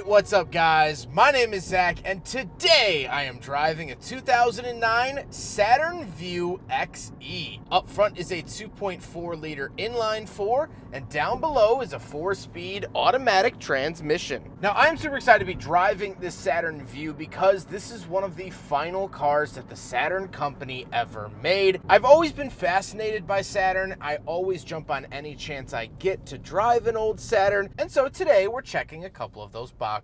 Alright, what's up guys? My name is Zach, and today I am driving a 2009 Saturn Vue XE. Up front is a 2.4 liter inline 4, and down below is a 4-speed automatic transmission. Now I'm super excited to be driving this Saturn Vue because this is one of the final cars that the Saturn company ever made. I've always been fascinated by Saturn. I always jump on any chance I get to drive an old Saturn, and so today we're checking a couple of those boxes.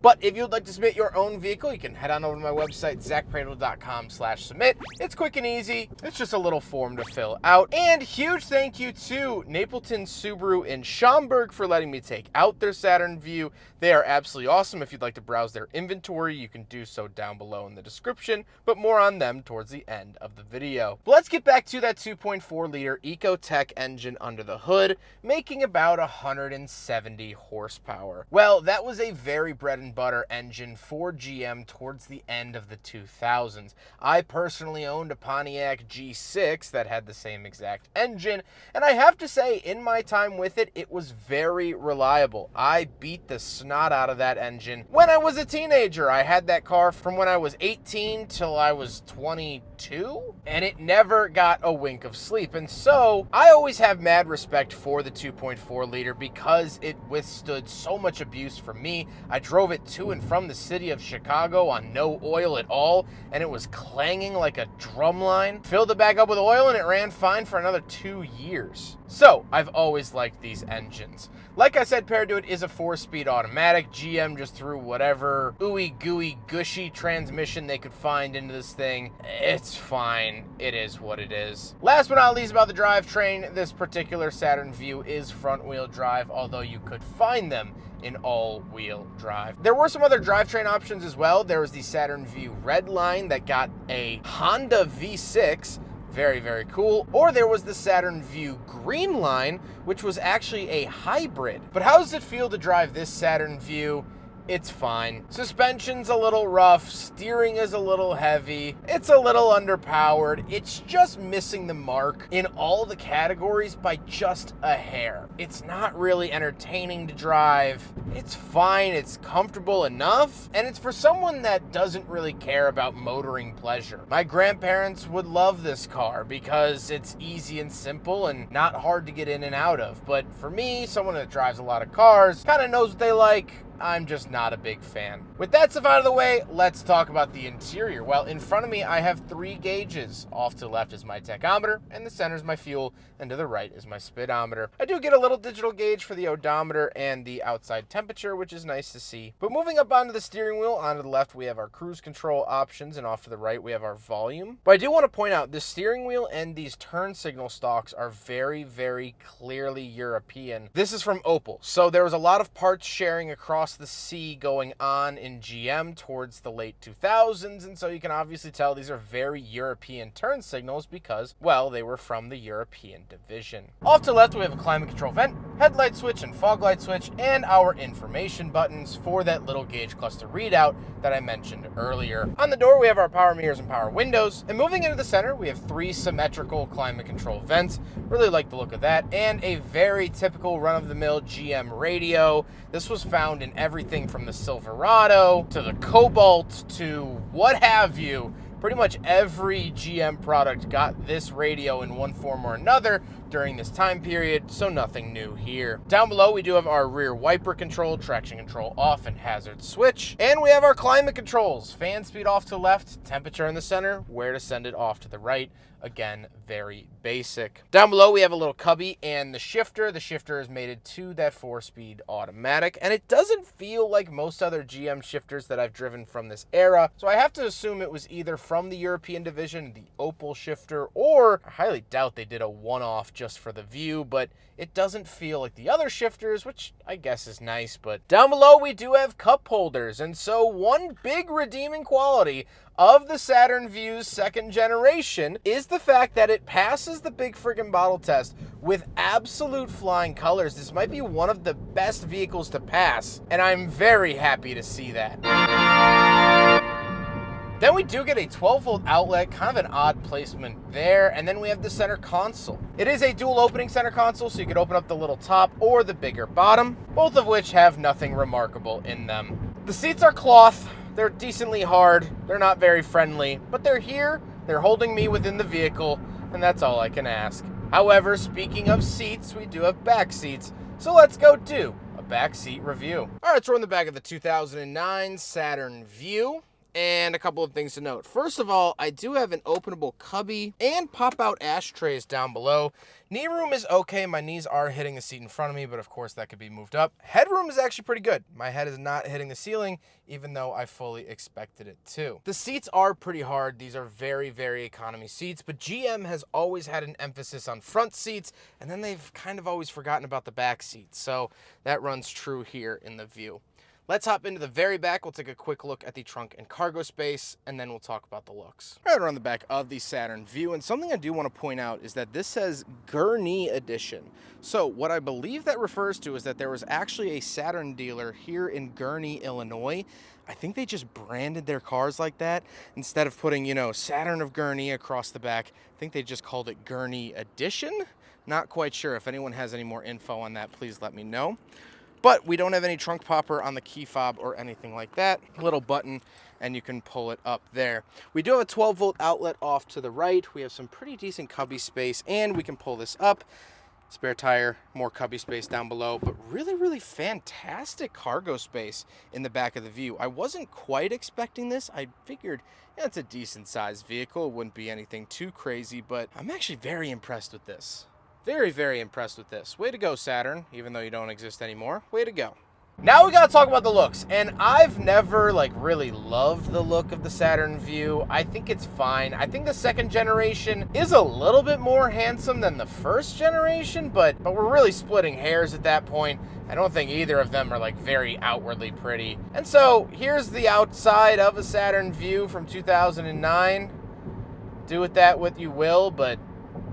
But if you'd like to submit your own vehicle, you can head on over to my website, zackpraedel.com/submit. It's quick and easy. It's just a little form to fill out. And huge thank you to Napleton Subaru in Schaumburg for letting me take out their Saturn Vue. They are absolutely awesome. If you'd like to browse their inventory, you can do so down below in the description, but more on them towards the end of the video. But let's get back to that 2.4 liter Ecotec engine under the hood, making about 170 horsepower. Well, that was a very bread and butter engine for GM towards the end of the 2000s. I personally owned a Pontiac G6 that had the same exact engine, and I have to say, in my time with it, it was very reliable. I beat the snot out of that engine when I was a teenager. I had that car from when I was 18 till I was 22, and it never got a wink of sleep. And so I always have mad respect for the 2.4 liter because it withstood so much abuse from me. I drove it to and from the city of Chicago on no oil at all, and it was clanging like a drum line. Filled it back up with oil and it ran fine for another 2 years. So I've always liked these engines. Like I said, paired to it is a 4-speed automatic. GM just threw whatever ooey gooey gushy transmission they could find into this thing. It's fine. It is what it is. Last but not least about the drivetrain, this particular Saturn Vue is front-wheel drive, although you could find them in all-wheel drive. There were some other drivetrain options as well. There was the Saturn Vue Redline that got a Honda V6, very, very cool. Or there was the Saturn Vue Green Line, which was actually a hybrid. But how does it feel to drive this Saturn Vue? It's fine. Suspension's a little rough, steering is a little heavy, it's a little underpowered. It's just missing the mark in all the categories by just a hair. It's not really entertaining to drive. It's fine, it's comfortable enough, and it's for someone that doesn't really care about motoring pleasure. My grandparents would love this car because it's easy and simple and not hard to get in and out of. But for me, someone that drives a lot of cars, kind of knows what they like, I'm just not a big fan. With that stuff out of the way, let's talk about the interior. Well, in front of me, I have 3 gauges. Off to the left is my tachometer, and the center is my fuel, and to the right is my speedometer. I do get a little digital gauge for the odometer and the outside temperature, which is nice to see. But moving up onto the steering wheel, onto the left, we have our cruise control options, and off to the right, we have our volume. But I do want to point out, the steering wheel and these turn signal stalks are very, very clearly European. This is from Opel, so there was a lot of parts sharing across the sea going on in GM towards the late 2000s, and so you can obviously tell these are very European turn signals because, well, they were from the European division. Off to the left, we have a climate control vent, headlight switch and fog light switch, and our information buttons for that little gauge cluster readout that I mentioned earlier. On the door, we have our power mirrors and power windows, and moving into the center, we have 3 symmetrical climate control vents. Really like the look of that, and a very typical run-of-the-mill GM radio. This was found in everything from the Silverado to the Cobalt to what have you. Pretty much every GM product got this radio in one form or another during this time period, so nothing new here. Down below, we do have our rear wiper control, traction control off, and hazard switch. And we have our climate controls, fan speed off to the left, temperature in the center, where to send it off to the right. Again, very basic. Down below, we have a little cubby and the shifter. The shifter is mated to that 4-speed automatic, and it doesn't feel like most other GM shifters that I've driven from this era. So I have to assume it was either from the European division, the Opel shifter, or I highly doubt they did a one-off just for the Vue, but it doesn't feel like the other shifters, which I guess is nice. But down below, we do have cup holders, and so one big redeeming quality of the Saturn Vue's 2nd generation is the fact that it passes the big friggin' bottle test with absolute flying colors. This might be one of the best vehicles to pass, and I'm very happy to see that. Then we do get a 12-volt outlet, kind of an odd placement there, and then we have the center console. It is a dual opening center console, so you could open up the little top or the bigger bottom, both of which have nothing remarkable in them. The seats are cloth. They're decently hard. They're not very friendly, but they're here. They're holding me within the vehicle, and that's all I can ask. However, speaking of seats, we do have back seats, so let's go do a back seat review. All right, so we're in the back of the 2009 Saturn Vue. And a couple of things to note. First of all, I do have an openable cubby and pop-out ashtrays down below. Knee room is okay. My knees are hitting the seat in front of me, but of course that could be moved up. Headroom is actually pretty good. My head is not hitting the ceiling, even though I fully expected it to. The seats are pretty hard. These are very, very economy seats, but GM has always had an emphasis on front seats, and then they've kind of always forgotten about the back seats. So that runs true here in the Vue. Let's hop into the very back. We'll take a quick look at the trunk and cargo space, and then we'll talk about the looks. Right around the back of the Saturn Vue, and something I do want to point out is that this says Gurney Edition. So what I believe that refers to is that there was actually a Saturn dealer here in Gurney, Illinois. I think they just branded their cars like that. Instead of putting, Saturn of Gurney across the back, I think they just called it Gurney Edition. Not quite sure. If anyone has any more info on that, please let me know. But we don't have any trunk popper on the key fob or anything like that. Little button, and you can pull it up there. We do have a 12-volt outlet off to the right. We have some pretty decent cubby space, and we can pull this up. Spare tire, more cubby space down below, but really, really fantastic cargo space in the back of the Vue. I wasn't quite expecting this. I figured, it's a decent-sized vehicle. It wouldn't be anything too crazy, but I'm actually very impressed with this. Very, very impressed with this. Way to go, Saturn, even though you don't exist anymore. Way to go. Now we gotta talk about the looks, and I've never really loved the look of the Saturn Vue. I think it's fine. I think the second generation is a little bit more handsome than the first generation, but we're really splitting hairs at that point. I don't think either of them are very outwardly pretty. And so here's the outside of a Saturn Vue from 2009. Do with that what you will, but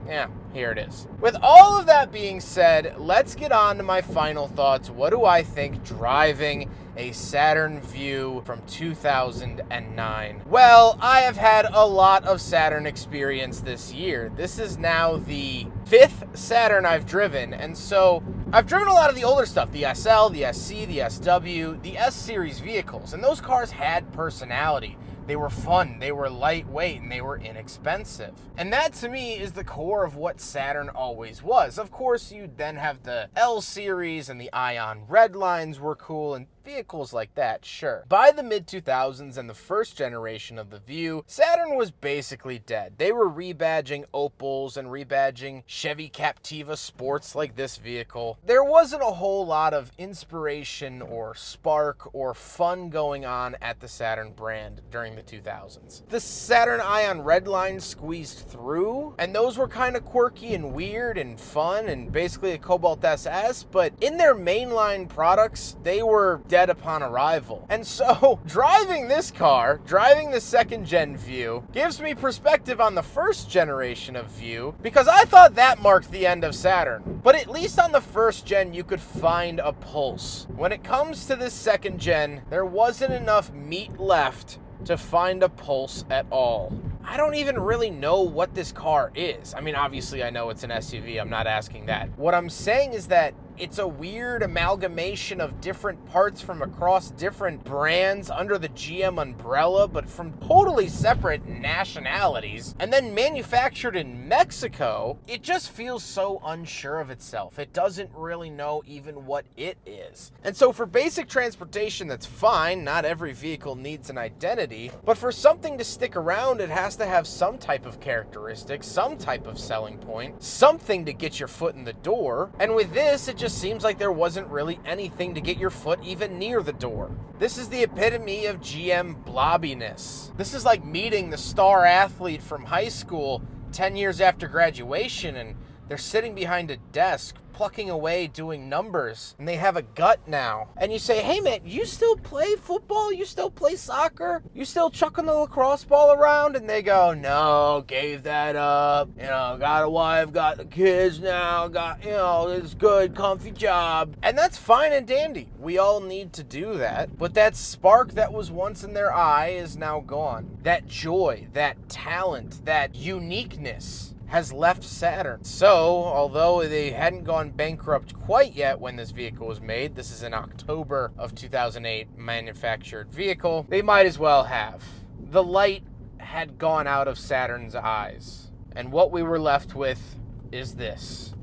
yeah, here it is. With all of that being said, let's get on to my final thoughts. What do I think driving a Saturn Vue from 2009? Well, I have had a lot of Saturn experience this year. This is now the 5th Saturn I've driven, and so I've driven a lot of the older stuff, the SL, the SC, the SW, the S-Series vehicles, and those cars had personality. They were fun, they were lightweight, and they were inexpensive. And that, to me, is the core of what Saturn always was. Of course, you then have the L-Series, and the Ion Red lines were cool, and vehicles like that, sure. By the mid-2000s and the first generation of the Vue, Saturn was basically dead. They were rebadging Opals and rebadging Chevy Captiva Sports like this vehicle. There wasn't a whole lot of inspiration or spark or fun going on at the Saturn brand during the 2000s. The Saturn Ion Red line squeezed through, and those were kind of quirky and weird and fun and basically a Cobalt SS, but in their mainline products, they were dead upon arrival. And so driving this car, driving the second gen Vue, gives me perspective on the first generation of Vue, because I thought that marked the end of Saturn. But at least on the first gen, you could find a pulse. When it comes to this second gen, there wasn't enough meat left to find a pulse at all. I don't even really know what this car is. I mean, obviously I know it's an SUV, I'm not asking that. What I'm saying is that it's a weird amalgamation of different parts from across different brands under the GM umbrella, but from totally separate nationalities, and then manufactured in Mexico. It just feels so unsure of itself. It doesn't really know even what it is. And so for basic transportation, that's fine. Not every vehicle needs an identity, but for something to stick around, it has to have some type of characteristic, some type of selling point, something to get your foot in the door. And with this, it just seems like there wasn't really anything to get your foot even near the door. This is the epitome of GM blobbiness. This is like meeting the star athlete from high school 10 years after graduation, and they're sitting behind a desk plucking away doing numbers, and they have a gut now. And you say, hey man, you still play football? You still play soccer? You still chucking the lacrosse ball around? And they go, no, gave that up. Got a wife, got the kids now, got, this good, comfy job. And that's fine and dandy. We all need to do that. But that spark that was once in their eye is now gone. That joy, that talent, that uniqueness has left Saturn. So, although they hadn't gone bankrupt quite yet when this vehicle was made, this is an October of 2008 manufactured vehicle, they might as well have. The light had gone out of Saturn's eyes. And what we were left with is this,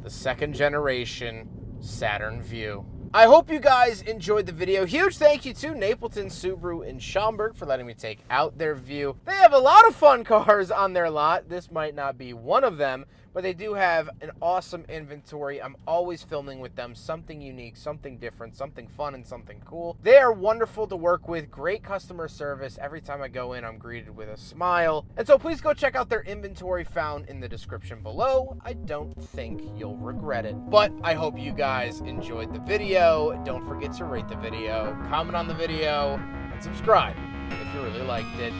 the second generation Saturn Vue. I hope you guys enjoyed the video. Huge thank you to Napleton Subaru in Schaumburg for letting me take out their Vue. They have a lot of fun cars on their lot. This might not be one of them, but they do have an awesome inventory. I'm always filming with them, something unique, something different, something fun, and something cool. They are wonderful to work with, great customer service. Every time I go in, I'm greeted with a smile. And so please go check out their inventory found in the description below. I don't think you'll regret it. But I hope you guys enjoyed the video. Don't forget to rate the video, comment on the video, and subscribe if you really liked it.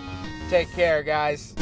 Take care, guys.